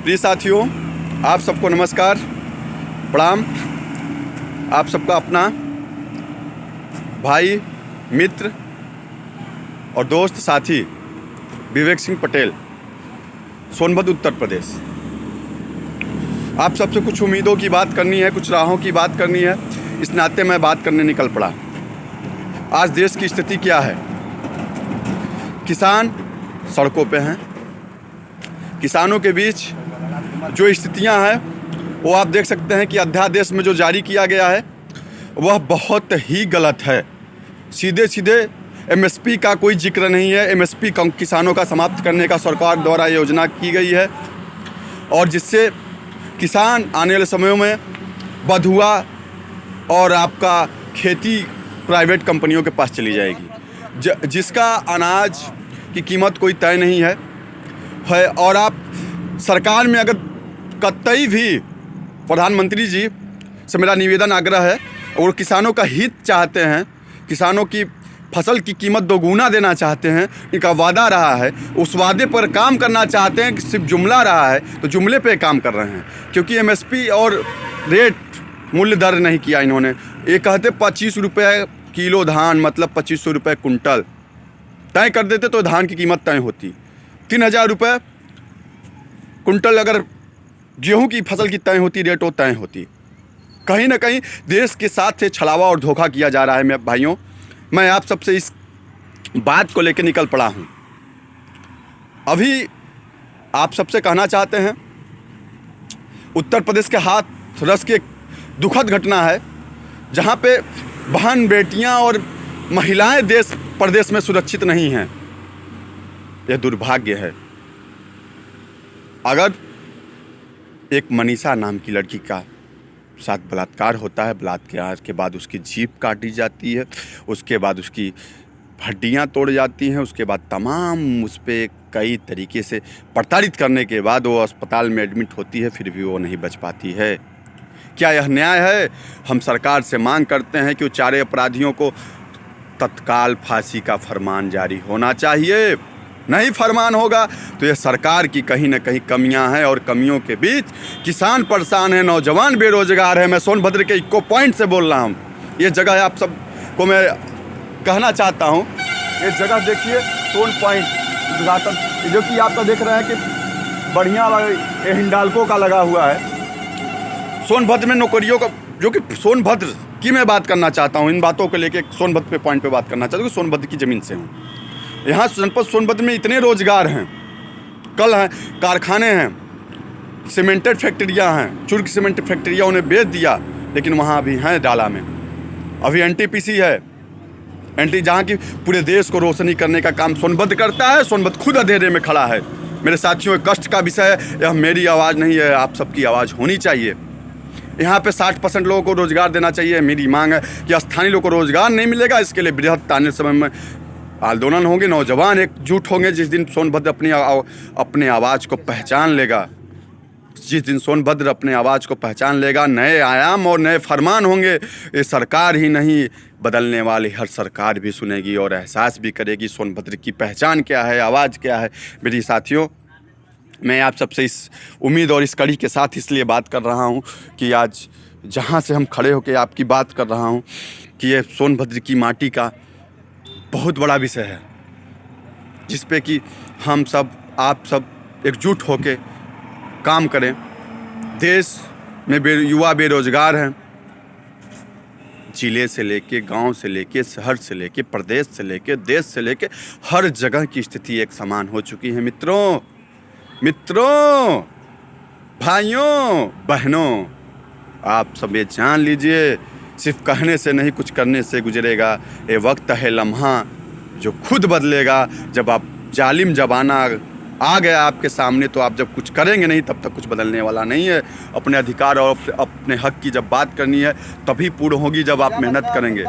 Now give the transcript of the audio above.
प्रिय साथियों, आप सबको नमस्कार, प्रणाम। आप सबका अपना भाई, मित्र और दोस्त साथी विवेक सिंह पटेल, सोनभद्र, उत्तर प्रदेश। आप सबसे कुछ उम्मीदों की बात करनी है, कुछ राहों की बात करनी है, इस नाते मैं बात करने निकल पड़ा। आज देश की स्थिति क्या है? किसान सड़कों पे हैं। किसानों के बीच जो स्थितियां हैं वो आप देख सकते हैं कि अध्यादेश में जो जारी किया गया है वह बहुत ही गलत है। सीधे सीधे एमएसपी का कोई जिक्र नहीं है। एमएसपी किसानों का समाप्त करने का सरकार द्वारा योजना की गई है और जिससे किसान आने वाले समयों में बधुआ और आपका खेती प्राइवेट कंपनियों के पास चली जाएगी, जिसका अनाज की कीमत कोई तय नहीं है। और आप सरकार में अगर कतई भी प्रधानमंत्री जी से मेरा निवेदन आग्रह है, और किसानों का हित चाहते हैं, किसानों की फसल की कीमत दोगुना देना चाहते हैं, इनका वादा रहा है, उस वादे पर काम करना चाहते हैं कि सिर्फ जुमला रहा है तो जुमले पे काम कर रहे हैं। क्योंकि एमएसपी और रेट मूल्य दर नहीं किया इन्होंने। ये कहते 25 रुपये किलो धान, मतलब 2500 रुपये कुंटल तय कर देते तो धान की कीमत तय होती। 3000 रुपये कुंटल अगर गेहूं की फसल की तय होती, रेट वो तय होती। कहीं ना कहीं देश के साथ से छलावा और धोखा किया जा रहा है। मेरे भाइयों, मैं आप सबसे इस बात को लेकर निकल पड़ा हूं। अभी आप सबसे कहना चाहते हैं, उत्तर प्रदेश के हाथ रस की एक दुखद घटना है जहां पे बहन, बेटियां और महिलाएं देश प्रदेश में सुरक्षित नहीं हैं। यह दुर्भाग्य है। अगर एक मनीषा नाम की लड़की का साथ बलात्कार होता है, बलात्कार के बाद उसकी जीभ काटी जाती है, उसके बाद उसकी हड्डियां तोड़ जाती हैं, उसके बाद तमाम उस पर कई तरीके से प्रताड़ित करने के बाद वो अस्पताल में एडमिट होती है, फिर भी वो नहीं बच पाती है। क्या यह न्याय है? हम सरकार से मांग करते हैं कि वो चारे अपराधियों को तत्काल फांसी का फरमान जारी होना चाहिए। नहीं फरमान होगा तो यह सरकार की कहीं ना कहीं कमियां हैं, और कमियों के बीच किसान परेशान है, नौजवान बेरोजगार है। मैं सोनभद्र के इको पॉइंट से बोल रहा हूं। ये जगह आप सबको मैं कहना चाहता हूं, ये जगह देखिए, सोन पॉइंट उद्घाटन, जो कि आपका देख रहे हैं कि बढ़िया हिंडाल्को का लगा हुआ है। सोनभद्र में नौकरियों का, जो कि सोनभद्र की मैं बात करना चाहता हूँ, इन बातों को लेके सोनभद्र पे पॉइंट पे बात करना चाहता हूँ कि सोनभद्र की ज़मीन से हूँ। यहाँ जनपद सोनभद्र में इतने रोजगार हैं, कल हैं, कारखाने हैं, सीमेंटेड फैक्ट्रियाँ हैं, चुर्क सीमेंट फैक्ट्रियाँ उन्हें बेच दिया, लेकिन वहाँ अभी हैं डाला में। अभी एनटीपीसी है, जहाँ की पूरे देश को रोशनी करने का काम सोनभद्र करता है। सोनभद्र खुद अंधेरे में खड़ा है। मेरे साथियों, एक कष्ट का विषय है, यह मेरी आवाज़ नहीं है, आप सबकी आवाज़ होनी चाहिए। यहाँ पे 60% लोगों को रोज़गार देना चाहिए। मेरी मांग है कि स्थानीय लोगों को रोज़गार नहीं मिलेगा, इसके लिए बृहद आने समय में आंदोलन होंगे, नौजवान एकजुट होंगे। जिस दिन सोनभद्र अपने आवाज़ को पहचान लेगा, जिस दिन सोनभद्र अपने आवाज़ को पहचान लेगा, नए आयाम और नए फरमान होंगे। ये सरकार ही नहीं, बदलने वाली हर सरकार भी सुनेगी और एहसास भी करेगी सोनभद्र की पहचान क्या है, आवाज़ क्या है। मेरी साथियों, मैं आप सबसे इस उम्मीद और इस कड़ी के साथ इसलिए बात कर रहा हूं कि आज जहां से हम खड़े होकर आपकी बात कर रहा हूं कि ये सोनभद्र की माटी का बहुत बड़ा विषय है, जिस पे कि हम सब, आप सब एकजुट होकर काम करें। देश में युवा बेरोजगार हैं, जिले से लेके, गांव से लेके, शहर से लेके, प्रदेश से लेके, देश से लेके हर जगह की स्थिति एक समान हो चुकी है। मित्रों, भाइयों, बहनों, आप सब ये जान लीजिए, सिर्फ कहने से नहीं, कुछ करने से गुजरेगा। ये वक्त है लम्हा जो खुद बदलेगा। जब आप जालिम ज़माना आ गया आपके सामने, तो आप जब कुछ करेंगे नहीं, तब तक कुछ बदलने वाला नहीं है। अपने अधिकार और अपने हक की जब बात करनी है, तभी पूर्ण होगी जब आप मेहनत करेंगे।